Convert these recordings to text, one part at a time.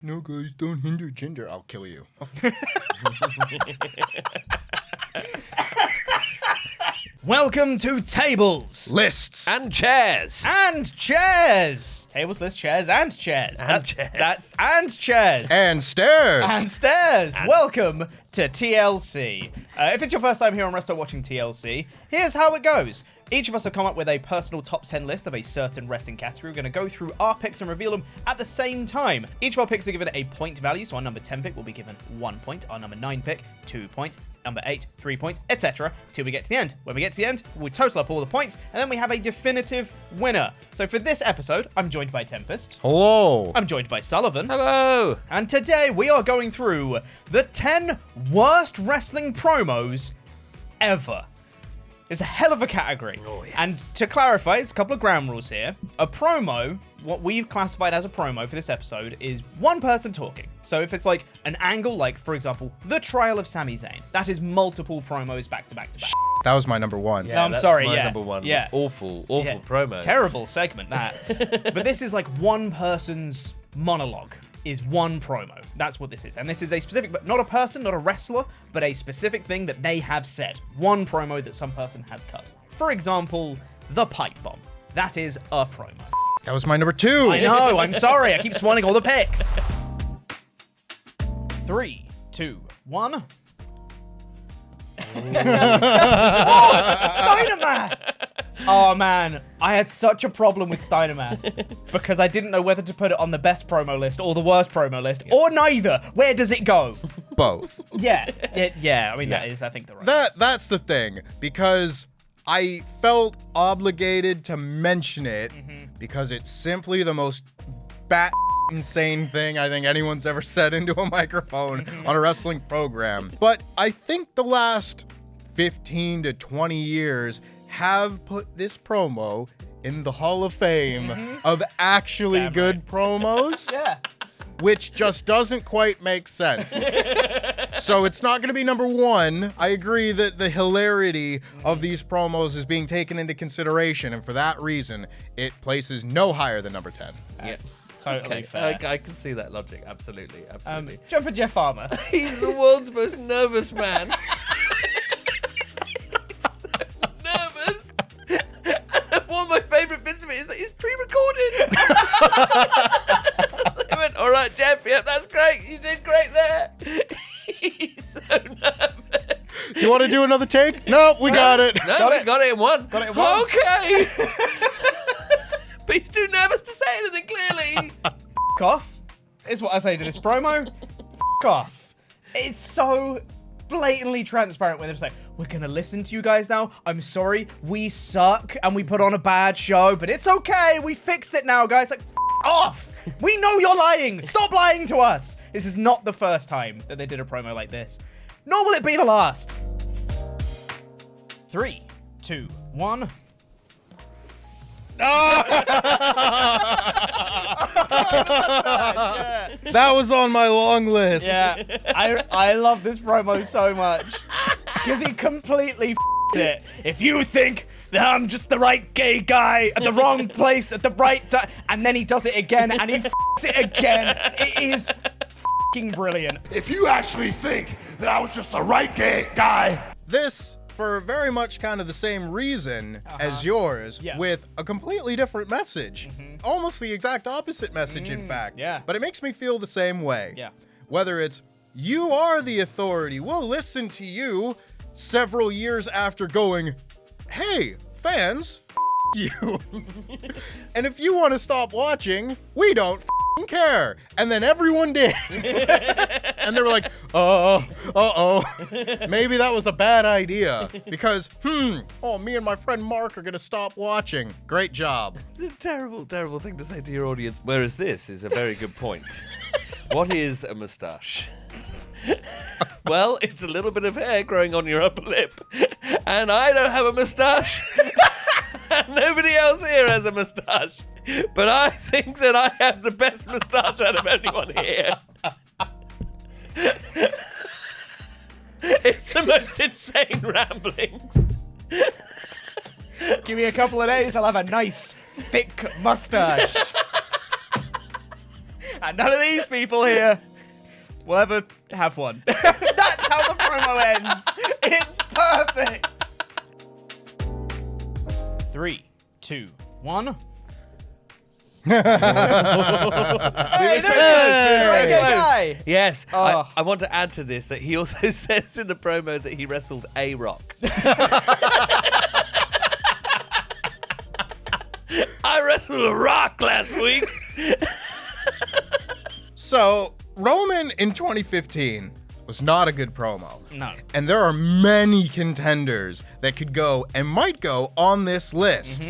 No, guys, don't hinder gender. I'll kill you. Welcome to Tables, Lists. And chairs. and Chairs. Tables, lists, chairs, and chairs. And chairs. And chairs. And stairs. And stairs. Welcome to TLC. If it's your first time here on WrestleTalk watching TLC, here's how it goes. Each of us have come up with a personal top 10 list of a certain wrestling category. We're going to go through our picks and reveal them at the same time. Each of our picks are given a point value, so our number 10 pick will be given 1 point, our number 9 pick 2 points, number 8 3 points, etc. till we get to the end. When we get to the end, we total up all the points, and then we have a definitive winner. So for this episode, I'm joined by Tempest. Hello. I'm joined by Sullivan. Hello. And today we are going through the 10 worst wrestling promos ever. It's a hell of a category. Oh, yeah. And to clarify, it's a couple of ground rules here. A promo, what we've classified as a promo for this episode, is one person talking. So if it's like an angle, like, for example, the trial of Sami Zayn, that is multiple promos back to back to back. That was my number one. No, I'm that's sorry, my yeah. number one. Yeah. Awful Yeah. promo. Terrible segment, that. But this is like one person's monologue. Is one promo. That's what this is. And this is a specific, but not a person, not a wrestler, but a specific thing that they have said. One promo that some person has cut. For example, the pipe bomb. That is a promo. That was my number two. I know, I'm sorry. I keep spoiling all the picks. 3, 2, 1. Steiner! Oh man, I had such a problem with Steiner because I didn't know whether to put it on the best promo list or the worst promo list or neither. Where does it go? Both. Yeah. I mean, that is, I think, the right. That's the thing, because I felt obligated to mention it because it's simply the most bat insane thing I think anyone's ever said into a microphone on a wrestling program. But I think the last 15 to 20 years have put this promo in the Hall of Fame of actually Damn good promos. Yeah. Which just doesn't quite make sense. So it's not going to be number one. I agree that the hilarity of these promos is being taken into consideration, and for that reason, it places no higher than number 10. Yes. Totally Okay, fair. I can see that logic. Absolutely. Jumpin' Jeff Farmer. He's the world's most nervous man. He's so nervous. And one of my favourite bits of it is that it's pre-recorded. They went, all right, Jeff, yeah, that's great. You did great there. He's so nervous. You want to do another take? No, we got it. No, we got it in one. Got it in one. Okay. But he's too nervous to say anything clearly. F*** off is what I say to this promo. F*** off. It's so blatantly transparent when they're just like, we're gonna listen to you guys now. I'm sorry, we suck and we put on a bad show, but it's okay. We fixed it now, guys. Like, F*** off. We know you're lying. Stop lying to us. This is not the first time that they did a promo like this. Nor will it be the last. 3, 2, 1. That was on my long list. Yeah, I love this promo so much because he completely f***ed it. If you think that I'm just the right gay guy at the wrong place at the right time, and then he does it again and he f***s it again, it is f***ing brilliant. If you actually think that I was just the right gay guy. This, for very much kind of the same reason as yours, Yeah. with a completely different message. Almost the exact opposite message, in fact. yeah. But it makes me feel the same way. Yeah. Whether it's, you are the authority, we'll listen to you, several years after going, hey, fans, you. And if you want to stop watching, we don't care. And then everyone did. And they were like, uh-oh, maybe that was a bad idea. Because, me and my friend Mark are going to stop watching. Great job. It's a terrible, terrible thing to say to your audience. Whereas this is a very good point. What is a moustache? Well, it's a little bit of hair growing on your upper lip. And I don't have a moustache. And nobody else here has a moustache. But I think that I have the best moustache out of anyone here. It's the most insane ramblings. Give me a couple of days, I'll have a nice, thick mustache. And none of these people here will ever have one. That's how the promo ends. It's perfect. 3, 2, 1. Hey, there he is. Guy. Yes, Oh. I want to add to this that he also says in the promo that he wrestled A-Rock. I wrestled a rock last week. So, Roman in 2015 was not a good promo. No. And there are many contenders that could go and might go on this list.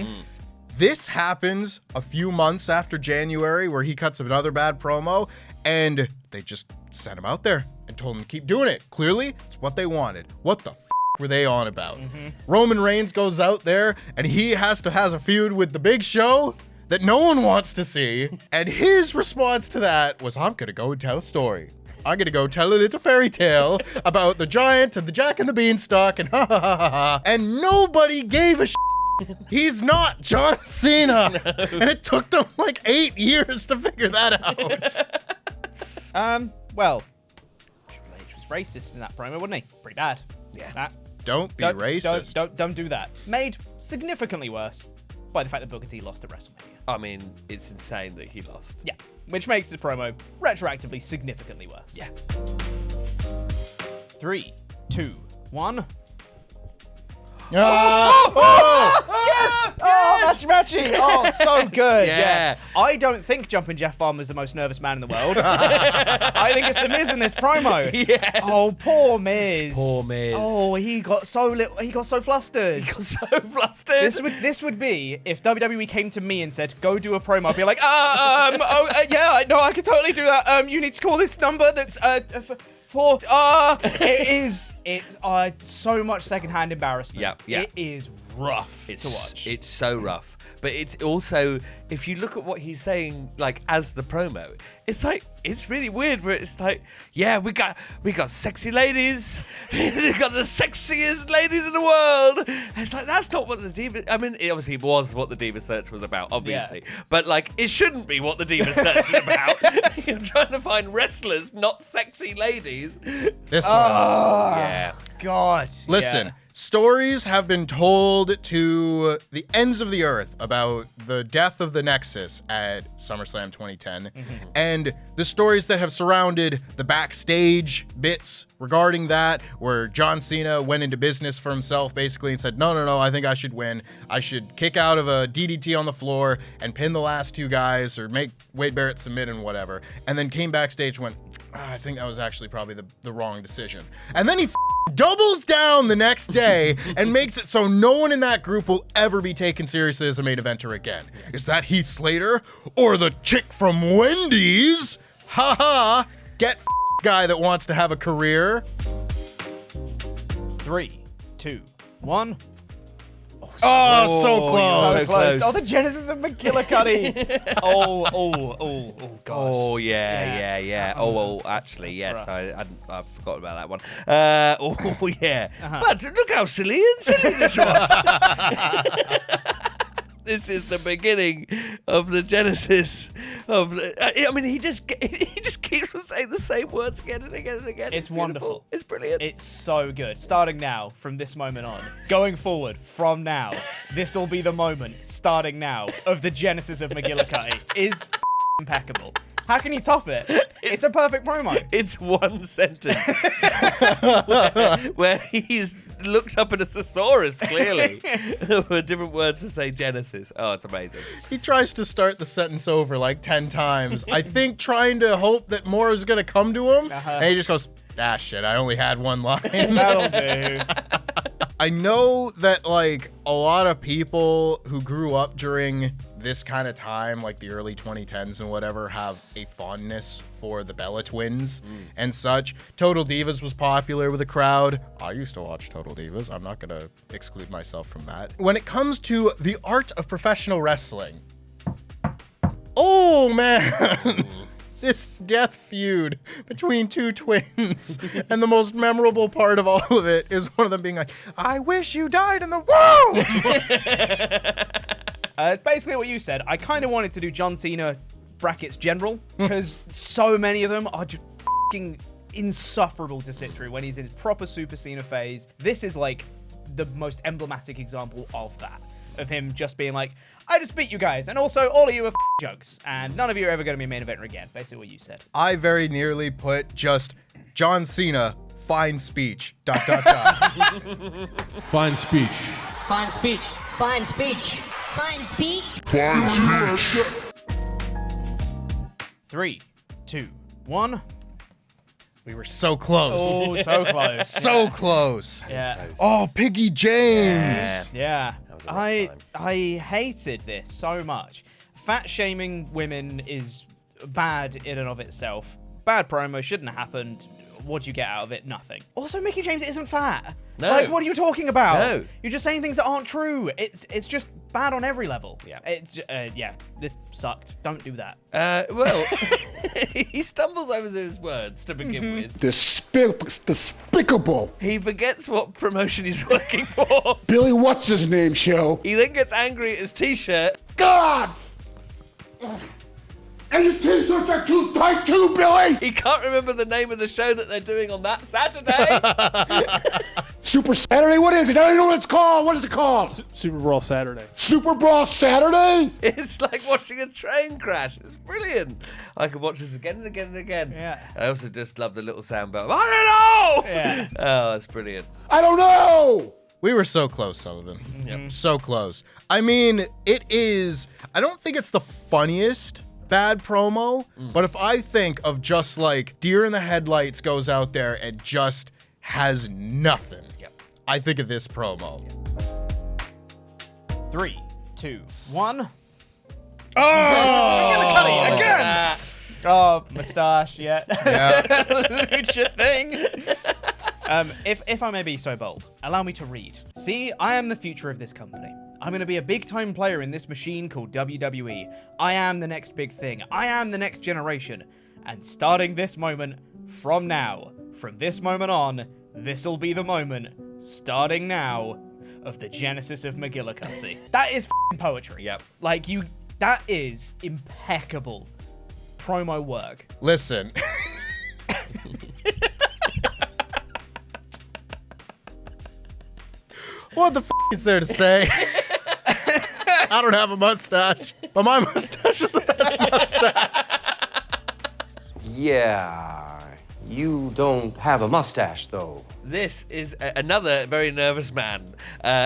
This happens a few months after January, where he cuts another bad promo, and they just sent him out there and told him to keep doing it. Clearly, it's what they wanted. What the were they on about? Roman Reigns goes out there, and he has a feud with the Big Show that no one wants to see. And his response to that was, I'm gonna go and tell a story. I'm gonna go tell a little fairy tale about the giant and the Jack and the Beanstalk and ha ha ha ha ha. And nobody gave a shit. He's not John Cena. No. And it took them like 8 years to figure that out. Well, Triple H was racist in that promo, wasn't he? Pretty bad. Yeah. Don't be racist. Don't do that. Made significantly worse by the fact that Booker T lost at WrestleMania. I mean, it's insane that he lost. Yeah, which makes the promo retroactively significantly worse. Yeah. 3, 2, 1. Yes! Oh, matchy! Oh, so good. Yeah. Yes. I don't think Jumpin' Jeff Bomb is the most nervous man in the world. I think it's the Miz in this promo. Yes. Oh, poor Miz. Poor Miz. Oh, he got so flustered. He got so flustered. This would be if WWE came to me and said, "Go do a promo." I'd be like, yeah, no, I could totally do that. You need to call this number. That's it's so much secondhand embarrassment. Yeah. It is rough to watch. It's so rough. But it's also, if you look at what he's saying, like, as the promo, it's like, it's really weird where it's like, yeah, we got sexy ladies. We got the sexiest ladies in the world. And it's like, that's not what the Diva, I mean, it obviously was what the Diva Search was about, obviously. Yeah. But, like, it shouldn't be what the Diva Search is about. You're trying to find wrestlers, not sexy ladies. This one. Yeah. God. Listen, Yeah. stories have been told to the ends of the earth about the death of the Nexus at SummerSlam 2010, and the stories that have surrounded the backstage bits regarding that, where John Cena went into business for himself basically and said, no, I think I should win. I should kick out of a DDT on the floor and pin the last two guys or make Wade Barrett submit and whatever, and then came backstage and went, I think that was actually probably the wrong decision. And then he doubles down the next day and makes it so no one in that group will ever be taken seriously as a main eventer again. Is that Heath Slater or the chick from Wendy's? Haha, get guy that wants to have a career. 3, 2, 1. Oh, so close. So close. Oh, the Genesis of McGillicuddy. oh, gosh. Oh, yeah. Oh, well, actually, yes, rough. I forgot about that one. Oh, yeah. But look how silly this was. This is the beginning of the genesis of the. I mean, he just keeps on saying the same words again and again and again. It's beautiful. wonderful. It's brilliant. It's so good. Starting now, from this moment on, going forward from now, this will be the moment, starting now, of the Genesis of McGillicuddy. Is impeccable. How can you top it? It's a perfect promo. It's one sentence where he's looked up at a thesaurus, clearly, with different words to say Genesis. Oh, it's amazing. He tries to start the sentence over like 10 times. I think trying to hope that more is going to come to him. And he just goes, shit, I only had one line. That'll do. I know that like a lot of people who grew up during this kind of time, like the early 2010s and whatever, have a fondness for the Bella Twins and such. Total Divas was popular with the crowd. I used to watch Total Divas. I'm not going to exclude myself from that. When it comes to the art of professional wrestling, oh man, this death feud between two twins. And the most memorable part of all of it is one of them being like, I wish you died in the womb. Basically what you said. I kind of wanted to do John Cena brackets general, because so many of them are just fucking insufferable to sit through when he's in his proper Super Cena phase. This is like the most emblematic example of that. Of him just being like, I just beat you guys, and also all of you are jugs, and none of you are ever going to be a main eventer again. Basically what you said. I very nearly put just John Cena, fine speech, ... Fine speech. Fine speech. Fine speech. Fine speech. 3, 2, 1. We were so close. Oh, so close. So close. Yeah. Oh, Piggy James. Yeah. was a rough time. I hated this so much. Fat shaming women is bad in and of itself. Bad promo, shouldn't have happened. What do you get out of it? Nothing. Also, Mickie James isn't fat. No. Like, what are you talking about? No. You're just saying things that aren't true. It's just bad on every level. Yeah. It's yeah. This sucked. Don't do that. Well, he stumbles over those words to begin with. Despicable. He forgets what promotion he's working for. Billy, what's his name show? He then gets angry at his t-shirt. God! And your t-shirts are too tight too, Billy! He can't remember the name of the show that they're doing on that Saturday. Super Saturday? What is it? I don't know what it's called. What is it called? Super Brawl Saturday. Super Brawl Saturday? It's like watching a train crash. It's brilliant. I could watch this again and again and again. Yeah. I also just love the little sound bell. I don't know! Yeah. Oh, that's brilliant. I don't know! We were so close, Sullivan. Yep. So close. I mean, it is... I don't think it's the funniest bad promo, but if I think of just like Deer in the Headlights goes out there and just has nothing, I think of this promo. 3, 2, 1. Oh! Again! Oh, moustache, yeah. Yeah. Lucha thing. If I may be so bold, allow me to read. See, I am the future of this company. I'm going to be a big-time player in this machine called WWE. I am the next big thing. I am the next generation. And starting this moment, from now, from this moment on, this'll be the moment, starting now, of the genesis of McGillicuddy. That is f***ing poetry. Yep. Like, that is impeccable promo work. Listen. What the f*** is there to say? I don't have a mustache, but my mustache is the best mustache. Yeah, you don't have a mustache, though. This is another very nervous man.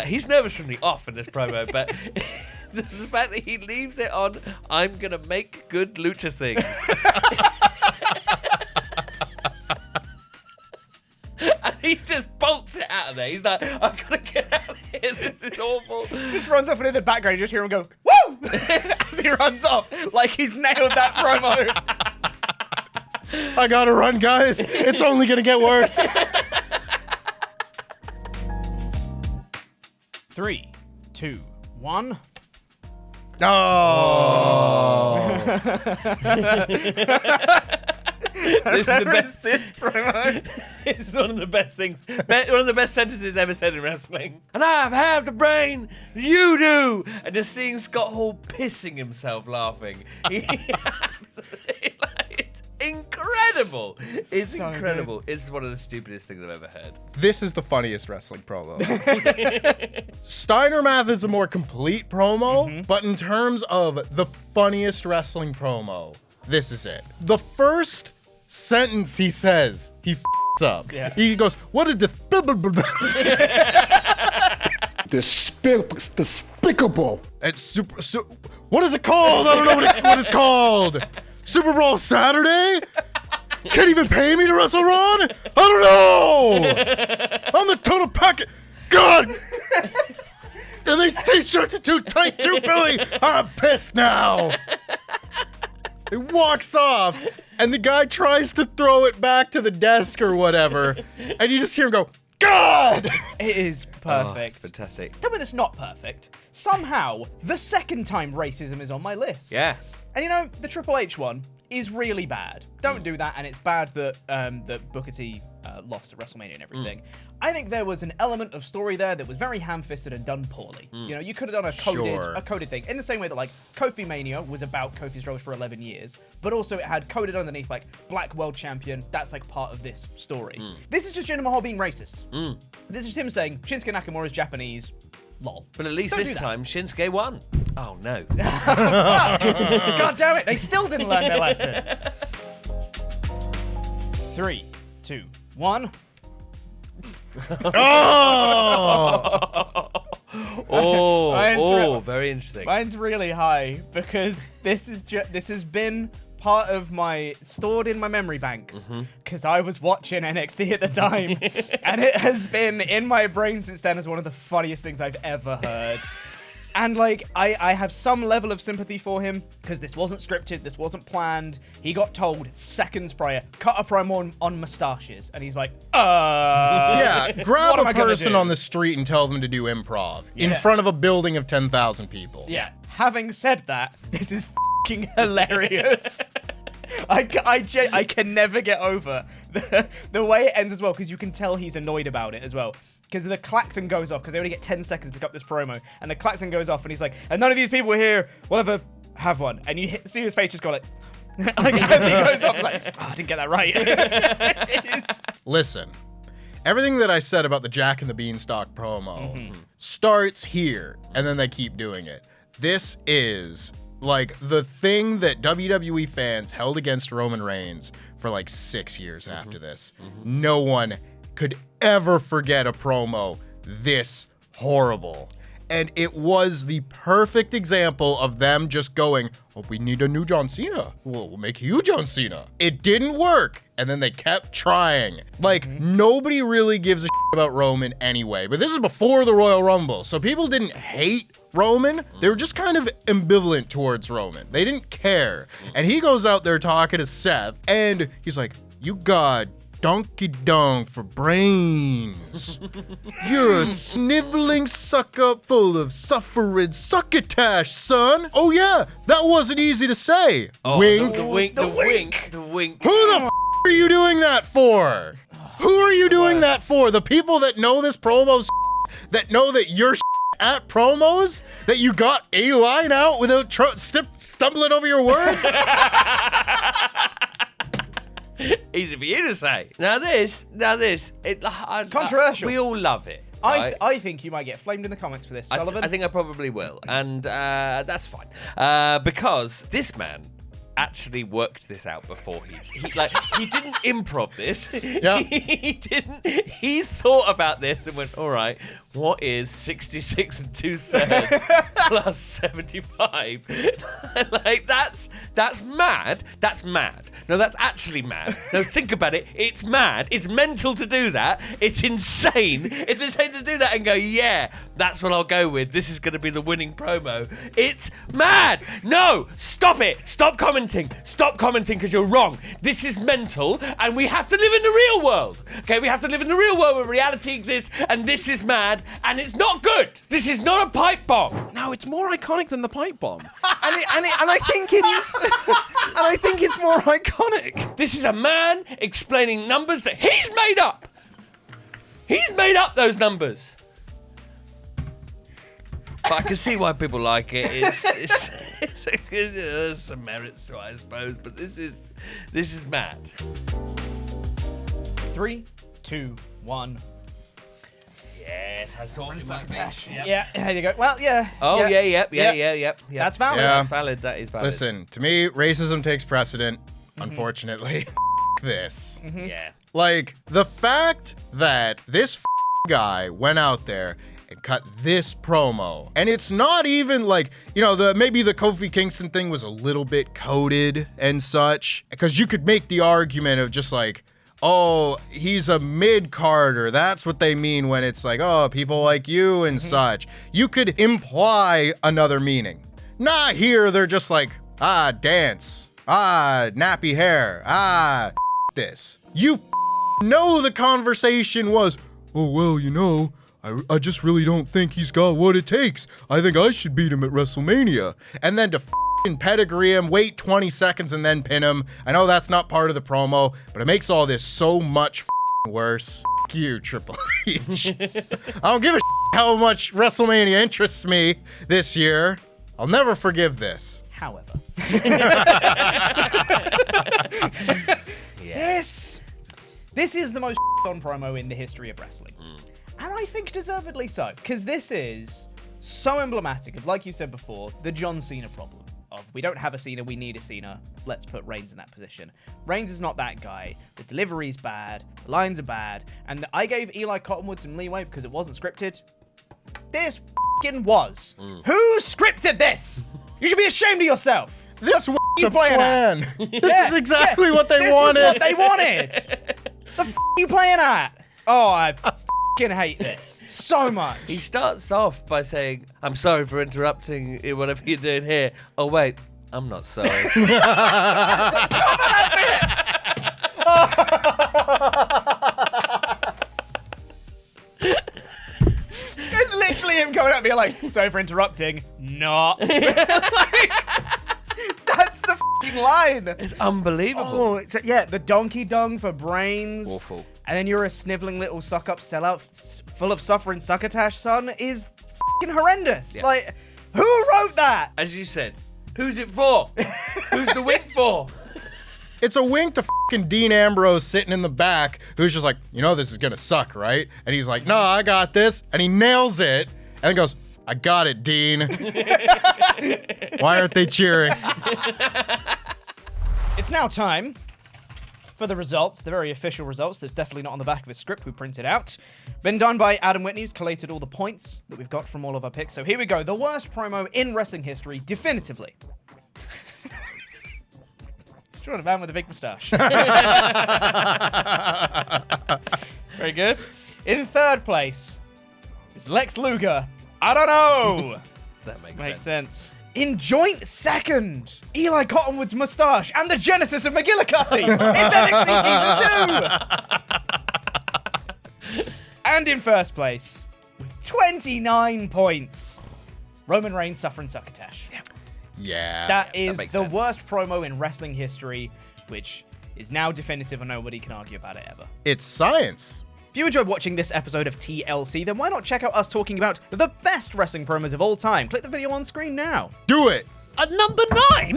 He's nervous from the off in this promo, but the fact that he leaves it on, I'm going to make good lucha things. And he just bolts it out of there. He's like, I've got to get out of here. This is awful. Just runs off and in the background, you just hear him go, woo! As he runs off, like he's nailed that promo. I gotta run, guys. It's only gonna get worse. 3, 2, 1. Oh. This is the best promo. It's one of the best things, one of the best sentences ever said in wrestling. And I have the brain you do. And just seeing Scott Hall pissing himself laughing. It's incredible. It's so incredible. It's one of the stupidest things I've ever heard. This is the funniest wrestling promo. Steiner Math is a more complete promo, but in terms of the funniest wrestling promo, this is it. The first sentence he says, he f***s up. Yeah. He goes, what did the... Despicable. It's super... what is it called? I don't know what it's called. Super Brawl Saturday? Can't even pay me to wrestle Ron? I don't know. I'm the total packet. God. And these t-shirts are too tight too, Billy. I'm pissed now. He walks off, and the guy tries to throw it back to the desk or whatever, and you just hear him go, God! It is Oh, it's perfect. fantastic. Tell me that's not perfect. Somehow, the second time racism is on my list. Yeah. And you know, the Triple H one is really bad. Don't do that, and it's bad that that Booker T lost at WrestleMania and everything. I think there was an element of story there that was very ham-fisted and done poorly. You know, you could have done a coded thing in the same way that like Kofi Mania was about Kofi's struggles for 11 years, but also it had coded underneath like Black World Champion. That's like part of this story. This is just Jinder Mahal being racist. This is him saying Shinsuke Nakamura is Japanese. Lol. But at least this time, Shinsuke won. Oh, no. God damn it. They still didn't learn their lesson. 3, 2, 1. Very interesting. Mine's really high because this has been part of my stored in my memory banks because I was watching NXT at the time and it has been in my brain since then as one of the funniest things I've ever heard. And like I have some level of sympathy for him because this wasn't scripted, this wasn't planned. He got told seconds prior, cut a promo on mustaches, and he's like, yeah, grab what am a I gonna person do? on the street and tell them to do improv in Yeah. front of a building of 10,000 people. Yeah. Having said that, this is fucking hilarious. I can never get over the way it ends as well, because you can tell he's annoyed about it as well. Because the klaxon goes off, because they only get 10 seconds to cut this promo, and the klaxon goes off, and he's like, and none of these people here will ever have one. And you see his face just go like, like as he goes off, like, oh, I didn't get that right. Listen, everything that I said about the Jack and the Beanstalk promo starts here, and then they keep doing it. This is like the thing that WWE fans held against Roman Reigns for like 6 years after this. No one could ever forget a promo this horrible. And it was the perfect example of them just going, oh, we need a new John Cena. We'll make you John Cena. It didn't work. And then they kept trying. Like, nobody really gives a shit about Roman anyway. But this is before the Royal Rumble. So people didn't hate Roman. They were just kind of ambivalent towards Roman. They didn't care. And he goes out there talking to Seth. And he's like, you got donkey dong for brains. You're a sniveling sucker full of suffering succotash, son. Oh yeah, that wasn't easy to say. Wink. The wink. Who the f are you doing that for? Who are you doing that for? The people that know this promo that know that you're at promos? That you got a line out without stumbling over your words? Easy for you to say. Now this, Controversial. We all love it. Right? I think you might get flamed in the comments for this, Sullivan. I think I probably will, and that's fine because this man actually worked this out before he didn't improv this. Yeah. He thought about this and went, all right, what is 66 2/3 plus 75? Like that's mad. That's mad. No, that's actually mad. No, think about it. It's mad. It's mental to do that. It's insane. It's insane to do that and go, yeah, that's what I'll go with. This is going to be the winning promo. It's mad. No, stop it. Stop commenting. Stop commenting because you're wrong. This is mental and we have to live in the real world. Okay, we have to live in the real world where reality exists and this is mad and it's not good. This is not a pipe bomb. No, it's more iconic than the pipe bomb. and I think it is. And I think it's more iconic. This is a man explaining numbers that he's made up. He's made up those numbers. But I can see why people like it. There's some merits to it, I suppose, but this is mad. 3, 2, 1. Yes, I thought it might be. Yeah, there you go. Well, yeah. Oh, yeah. That's valid. Yeah. That's valid. That is valid. Listen, to me, racism takes precedent, unfortunately. This. Yeah. Like, the fact that this guy went out there and cut this promo, and it's not even like, you know, maybe the Kofi Kingston thing was a little bit coded and such, because you could make the argument of just like, oh, he's a mid-carder. That's what they mean when it's like, oh, people like you and such. You could imply another meaning. Nah, here they're just like, dance. Nappy hair. This. You know the conversation was, oh, well, you know, I just really don't think he's got what it takes. I think I should beat him at WrestleMania. And then to pedigree him, wait 20 seconds and then pin him. I know that's not part of the promo, but it makes all this so much worse. F you, Triple H. I don't give a how much WrestleMania interests me this year. I'll never forgive this. However, this is the most on promo in the history of wrestling. And I think deservedly so, because this is so emblematic of, like you said before, the John Cena problem. Of, we don't have a Cena, we need a Cena. Let's put Reigns in that position. Reigns is not that guy. The delivery's bad. The lines are bad. And I gave Eli Cottonwood some leeway because it wasn't scripted. This f***ing was. Who scripted this? You should be ashamed of yourself. This was you a playing at? plan. This is exactly what they wanted. This is what they wanted. The f*** you playing at? Oh, I f***ing hate this so much. He starts off by saying, I'm sorry for interrupting whatever you're doing here. Oh, wait, I'm not sorry. It's literally him coming at me like, sorry for interrupting. Not. That's the f***ing line. It's unbelievable. Oh, yeah, the donkey dung for brains. Awful. And then you're a sniveling little suck-up sellout full of suffering succotash, son, is f***ing horrendous. Yeah. Like, who wrote that? As you said, who's it for? Who's the wink for? It's a wink to fucking Dean Ambrose sitting in the back, who's just like, you know this is gonna suck, right? And he's like, no, I got this. And he nails it. And he goes, I got it, Dean. Why aren't they cheering? It's now time for the results, the very official results. That's definitely not on the back of a script we printed out. Been done by Adam Witney, who's collated all the points that we've got from all of our picks. So here we go. The worst promo in wrestling history, definitively. It's a man with a big moustache. Very good. In third place is Lex Luger. I don't know. That Makes sense. In joint second, Eli Cottonwood's moustache and the genesis of McGillicuddy. It's NXT Season 2. And in first place, with 29 points, Roman Reigns suffering succotash. Yeah. That is makes the sense. worst promo in wrestling history, which is now definitive and nobody can argue about it ever. It's science. If you enjoyed watching this episode of TLC, then why not check out us talking about the best wrestling promos of all time? Click the video on screen now. Do it. At number 9?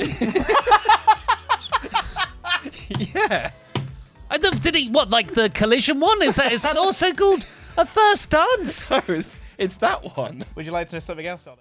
Yeah. I don't, did he, what, like the collision one? Is that also called a first dance? So it's that one. Would you like to know something else on it?